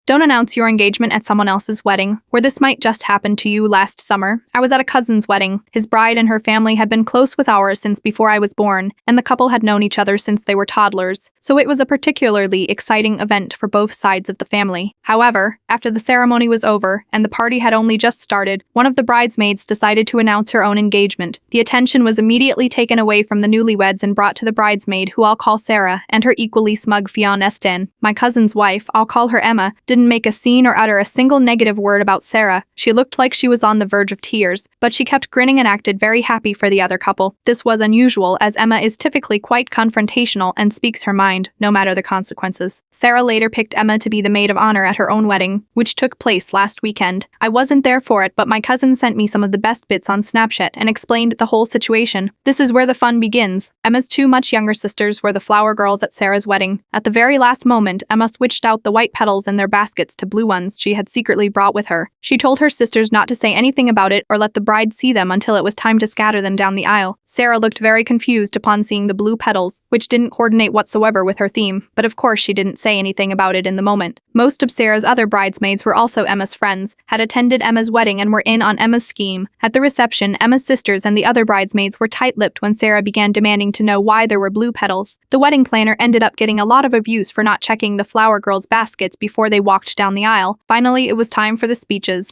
Don't announce your engagement at someone else's wedding, where this might just happen to you. Last summer, I was at a cousin's wedding. His bride and her family had been close with ours since before I was born, and the couple had known each other since they were toddlers, so it was a particularly exciting event for both sides of the family. However, after the ceremony was over, and the party had only just started, one of the bridesmaids decided to announce her own engagement. The attention was immediately taken away from the newlyweds and brought to the bridesmaid, who I'll call Sarah, and her equally smug fiancé. My cousin's wife, I'll call her Emma, didn't make a scene or utter a single negative word about Sarah. She looked like she was on the verge of tears, but she kept grinning and acted very happy for the other couple. This was unusual, as Emma is typically quite confrontational and speaks her mind, no matter the consequences. Sarah later picked Emma to be the maid of honor at her own wedding, which took place last weekend. I wasn't there for it, but my cousin sent me some of the best bits on Snapchat and explained the whole situation. This is where the fun begins. Emma's two much younger sisters were the flower girls at Sarah's wedding. At the very last moment, Emma switched out the white petals in their baskets to blue ones she had secretly brought with her. She told her sisters not to say anything about it or let the bride see them until it was time to scatter them down the aisle. Sarah looked very confused upon seeing the blue petals, which didn't coordinate whatsoever with her theme, but of course she didn't say anything about it in the moment. Most of Sarah's other bridesmaids were also Emma's friends, had attended Emma's wedding and were in on Emma's scheme. At the reception, Emma's sisters and the other bridesmaids were tight-lipped when Sarah began demanding to know why there were blue petals. The wedding planner ended up getting a lot of abuse for not checking the flower girls' baskets before they walked down the aisle. Finally, it was time for the speeches.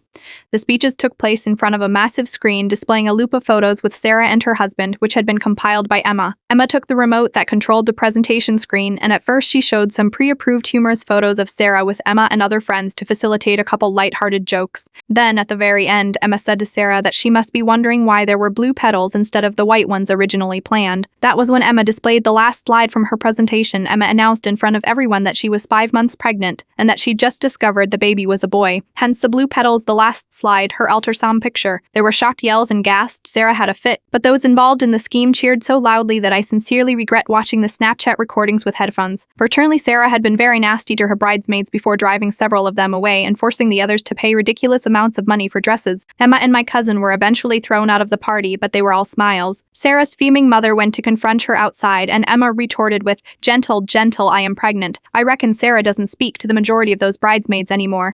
The speeches took place in front of a massive screen displaying a loop of photos with Sarah and her husband, which had been compiled by Emma. Emma took the remote that controlled the presentation screen, and at first she showed some pre-approved humorous photos of Sarah with Emma and other friends to facilitate a couple light-hearted jokes. Then, at the very end, Emma said to Sarah that she must be wondering why there were blue petals instead of the white ones originally planned. That was when Emma displayed the last slide from her presentation. Emma announced in front of everyone that she was 5 months pregnant, and that she just discovered the baby was a boy. Hence the blue petals, the last slide, her ultrasound picture. There were shocked yells and gasps. Sarah had a fit, but those involved in the scheme cheered so loudly that I sincerely regret watching the Snapchat recordings with headphones. Fortunately, Sarah had been very nasty to her bridesmaids before driving several of them away and forcing the others to pay ridiculous amounts of money for dresses. Emma and my cousin were eventually thrown out of the party, but they were all smiles. Sarah's fuming mother went to confront her outside, and Emma retorted with, "Gentle, gentle, I am pregnant." I reckon Sarah doesn't speak to the majority of those bridesmaids anymore.